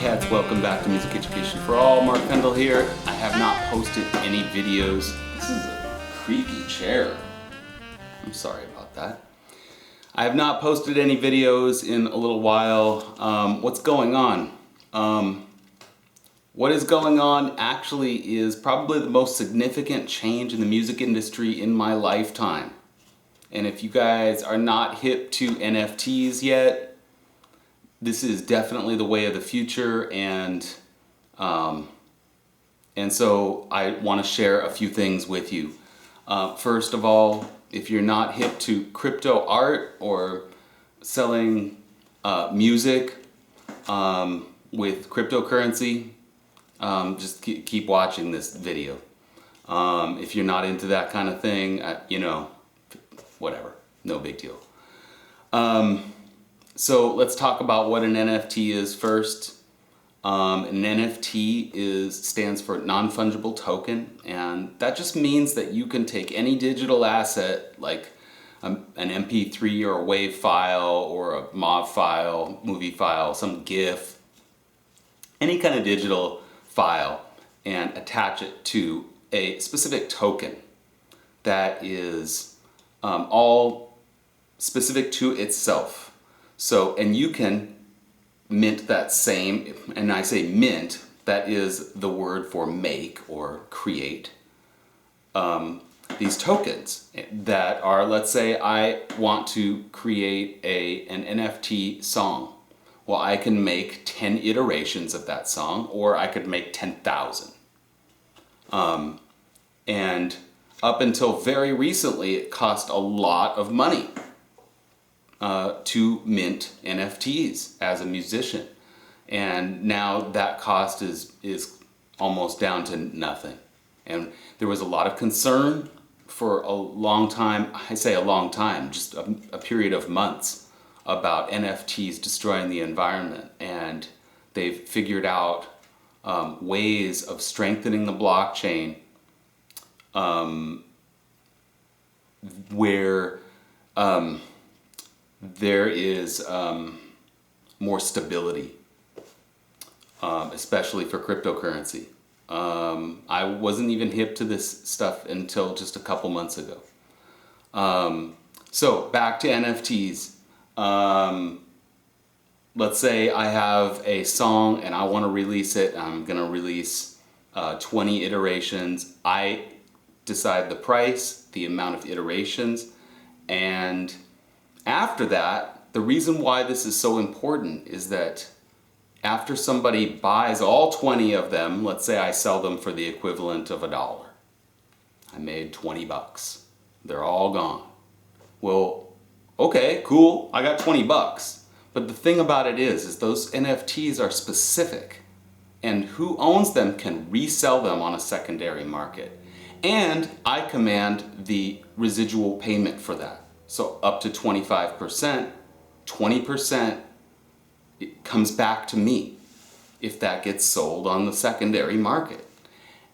cats, welcome back to Music Education for All. Mark Pendle here. I have not posted any videos. This is a creaky chair. I'm sorry about that. I have not posted any videos in a little while. What's going on? What is going on actually is probably the most significant change in the music industry in my lifetime. And if you guys are not hip to NFTs yet, this is definitely the way of the future, and so I want to share a few things with you. First of all, if you're not hip to crypto art or selling music with cryptocurrency, just keep watching this video. If you're not into that kind of thing, whatever, no big deal. So let's talk about what an NFT is first. An NFT stands for non-fungible token, and that just means that you can take any digital asset like an MP3 or a WAV file or a MOV file, movie file, some GIF, any kind of digital file, and attach it to a specific token that is all specific to itself. So, and you can mint that same, and I say mint, that is the word for make or create, these tokens that are, let's say I want to create an NFT song. Well, I can make 10 iterations of that song, or I could make 10,000. And up until very recently, it cost a lot of money to mint NFTs as a musician. And now that cost is almost down to nothing. And there was a lot of concern for a long time, I say a long time, just a period of months, about NFTs destroying the environment. And they've figured out ways of strengthening the blockchain where there is more stability, especially for cryptocurrency. I wasn't even hip to this stuff until just a couple months ago. So back to NFTs. Let's say I have a song and I want to release it. I'm going to release 20 iterations. I decide the price, the amount of iterations, and after that, the reason why this is so important is that after somebody buys all 20 of them, let's say I sell them for the equivalent of $1. I made 20 bucks. They're all gone. Well, okay, cool, I got 20 bucks. But the thing about it is those NFTs are specific, and who owns them can resell them on a secondary market. And I command the residual payment for that. So up to 25%, 20% it comes back to me if that gets sold on the secondary market.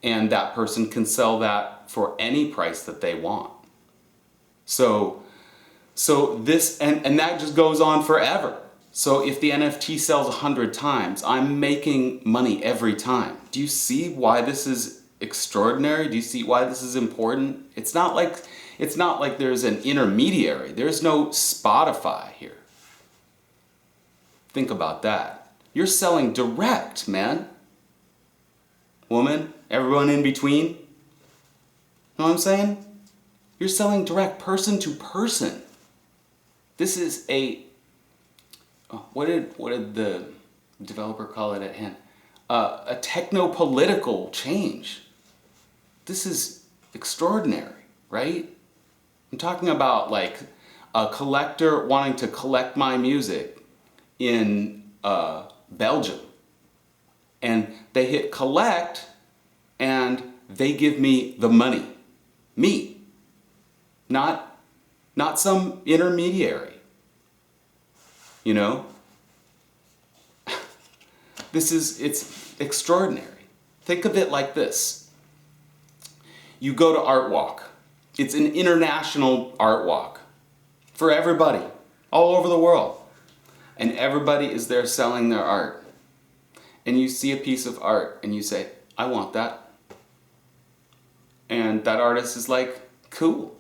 And that person can sell that for any price that they want. So this, and that just goes on forever. So if the NFT sells 100 times, I'm making money every time. Do you see why this is extraordinary? Do you see why this is important? It's not like there's an intermediary. There's no Spotify here. Think about that. You're selling direct, man. Woman, everyone in between. Know what I'm saying? You're selling direct, person to person. This is what did the developer call it at hand? A techno-political change. This is extraordinary, right? I'm talking about like a collector wanting to collect my music in Belgium. And they hit collect and they give me the money. Me. Not some intermediary. You know? It's extraordinary. Think of it like this. You go to Art Walk. It's an international art walk for everybody, all over the world. And everybody is there selling their art. and you see a piece of art and you say, I want that. And that artist is like, cool.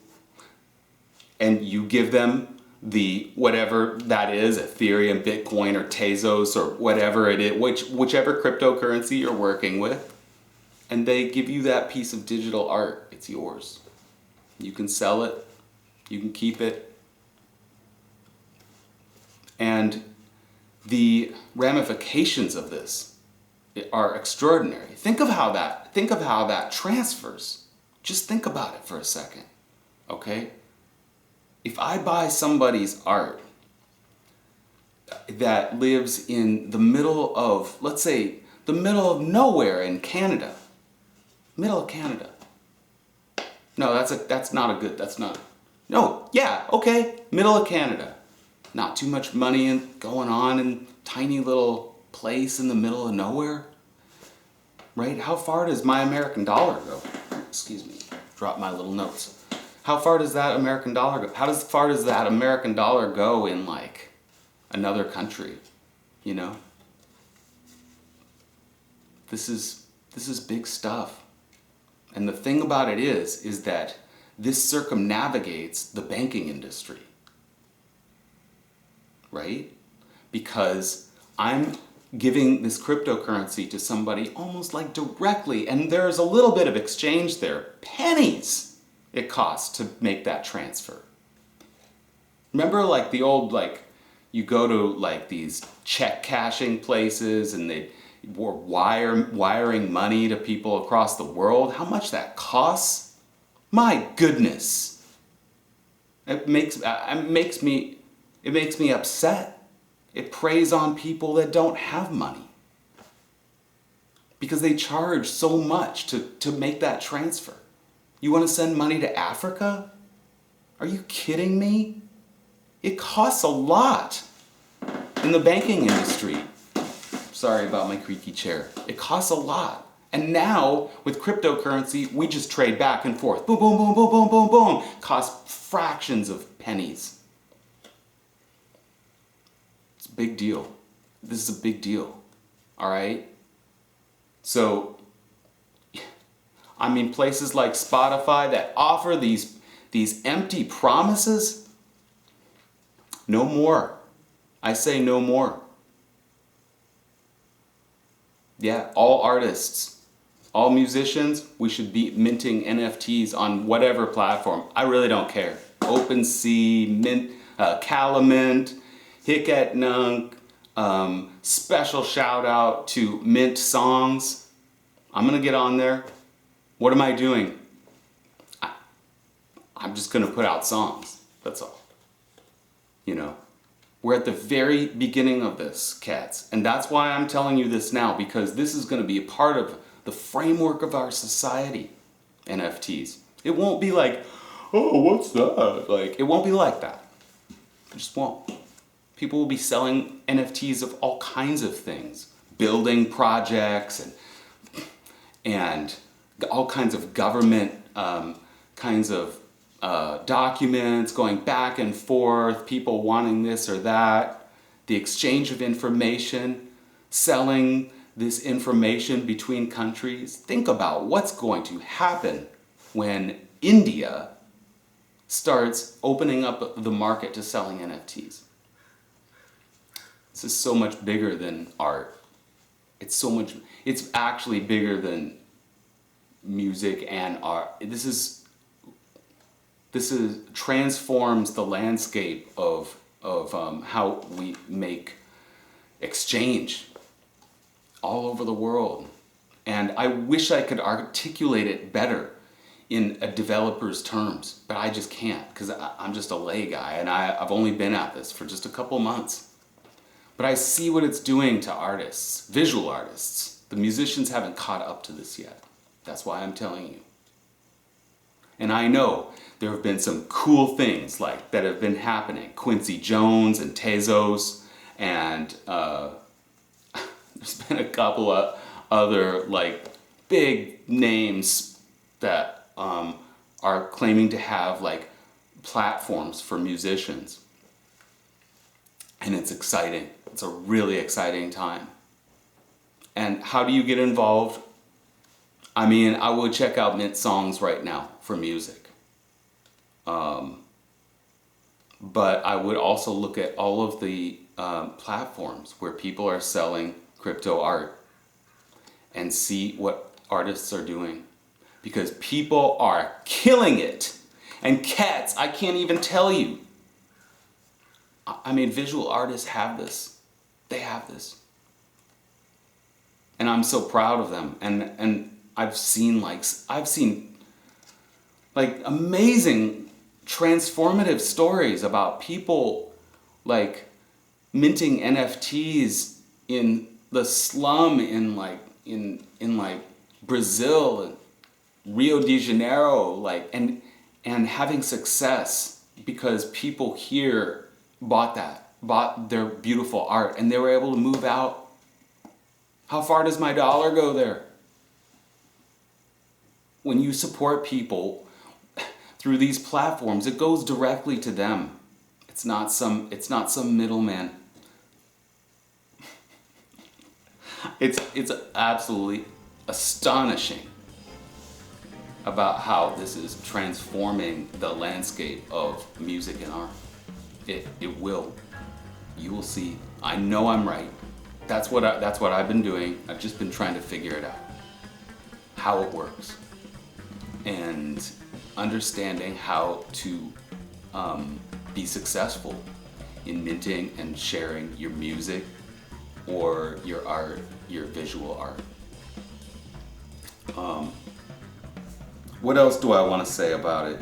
And you give them the whatever that is, Ethereum, Bitcoin, or Tezos, or whatever it is, whichever cryptocurrency you're working with, and they give you that piece of digital art. It's yours. You can sell it. You can keep it. And the ramifications of this are extraordinary. Think of how that transfers. Just think about it for a second, okay? If I buy somebody's art that lives in the middle of, let's say, the middle of nowhere in Canada, middle of Canada. No, middle of Canada. Not too much money going on in tiny little place in the middle of nowhere, right? How far does my American dollar go? Excuse me, drop my little notes. How far does that American dollar go? How far does that American dollar go in like another country, you know? This is big stuff. And the thing about it is that this circumnavigates the banking industry, right? Because I'm giving this cryptocurrency to somebody almost like directly, and there's a little bit of exchange there. Pennies it costs to make that transfer. Remember like the old, like, you go to like these check cashing places and they were wiring money to people across the world? How much that costs? My goodness. It makes me upset. It preys on people that don't have money because they charge so much to make that transfer. You want to send money to Africa? Are you kidding me? It costs a lot in the banking industry. Sorry about my creaky chair. It costs a lot. And now, with cryptocurrency, we just trade back and forth. Boom, boom, boom, boom, boom, boom, boom. Costs fractions of pennies. It's a big deal. This is a big deal. All right? So, I mean, places like Spotify that offer these empty promises, no more. I say no more. Yeah, all artists, all musicians, we should be minting NFTs on whatever platform. I really don't care. OpenSea, Mint, Calamint, Hic Nunc, special shout out to Mint Songs. I'm gonna get on there. What am I doing? I'm just gonna put out songs, that's all. You know, we're at the very beginning of this, cats. And that's why I'm telling you this now, because this is gonna be a part of the framework of our society, NFTs. It won't be like, oh, what's that? Like, it won't be like that. It just won't. People will be selling NFTs of all kinds of things, building projects and all kinds of government kinds of documents going back and forth, people wanting this or that, the exchange of information, selling this information between countries. Think about what's going to happen when India starts opening up the market to selling NFTs. This is so much bigger than art. It's actually bigger than music and art. This transforms the landscape of how we make exchange all over the world. And I wish I could articulate it better in a developer's terms, but I just can't, because I'm just a lay guy and I've only been at this for just a couple months. But I see what it's doing to artists, visual artists. The musicians haven't caught up to this yet. That's why I'm telling you. And I know there have been some cool things like that have been happening. Quincy Jones and Tezos, and there's been a couple of other like big names that are claiming to have like platforms for musicians. And it's exciting. It's a really exciting time. And how do you get involved? I mean, I would check out Mint Songs right now for music. But I would also look at all of the platforms where people are selling crypto art and see what artists are doing. Because people are killing it. And cats, I can't even tell you. I mean, visual artists have this. They have this. And I'm so proud of them. And I've seen amazing transformative stories about people like minting NFTs in the slum in Brazil and Rio de Janeiro, and having success because people here bought their beautiful art and they were able to move out. How far does my dollar go there? When you support people through these platforms, it goes directly to them. It's not some middleman. It's absolutely astonishing about how this is transforming the landscape of music and art. It will. You will see. I know I'm right. That's what I've been doing. I've just been trying to figure it out. How it works. And understanding how to be successful in minting and sharing your music or your art, your visual art. What else do I want to say about it?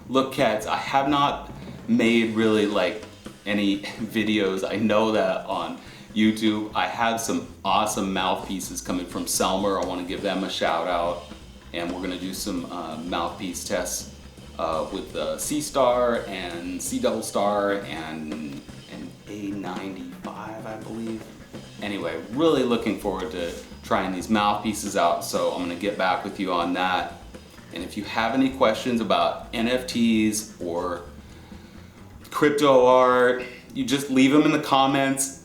Look, cats, I have not made really any videos. I know that on YouTube. I have some awesome mouthpieces coming from Selmer. I want to give them a shout out. And we're going to do some mouthpiece tests with C star and C double star and A95, I believe. Anyway, really looking forward to trying these mouthpieces out. So I'm going to get back with you on that. And if you have any questions about NFTs or crypto art, you just leave them in the comments.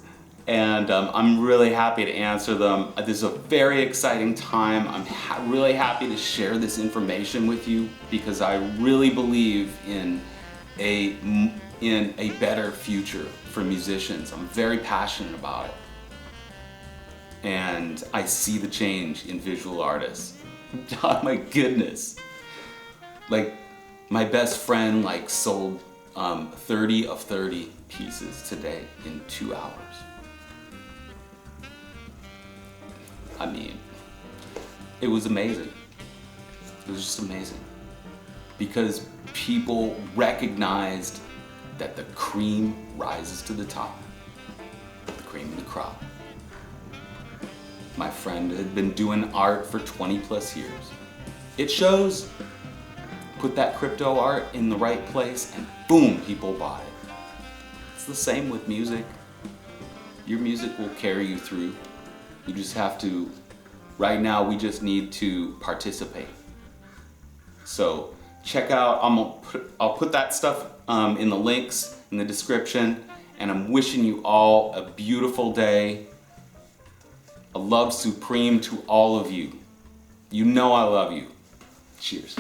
And I'm really happy to answer them. This is a very exciting time. I'm really happy to share this information with you because I really believe in a better future for musicians. I'm very passionate about it. And I see the change in visual artists. Oh my goodness. My best friend sold 30 of 30 pieces today in 2 hours. I mean, it was amazing. It was just amazing. Because people recognized that the cream rises to the top. The cream of the crop. My friend had been doing art for 20 plus years. It shows. Put that crypto art in the right place and boom, people bought it. It's the same with music. Your music will carry you through. You just have to, right now we just need to participate. So check out, I'll put that stuff in the links in the description, and I'm wishing you all a beautiful day. A love supreme to all of you. You know I love you. Cheers.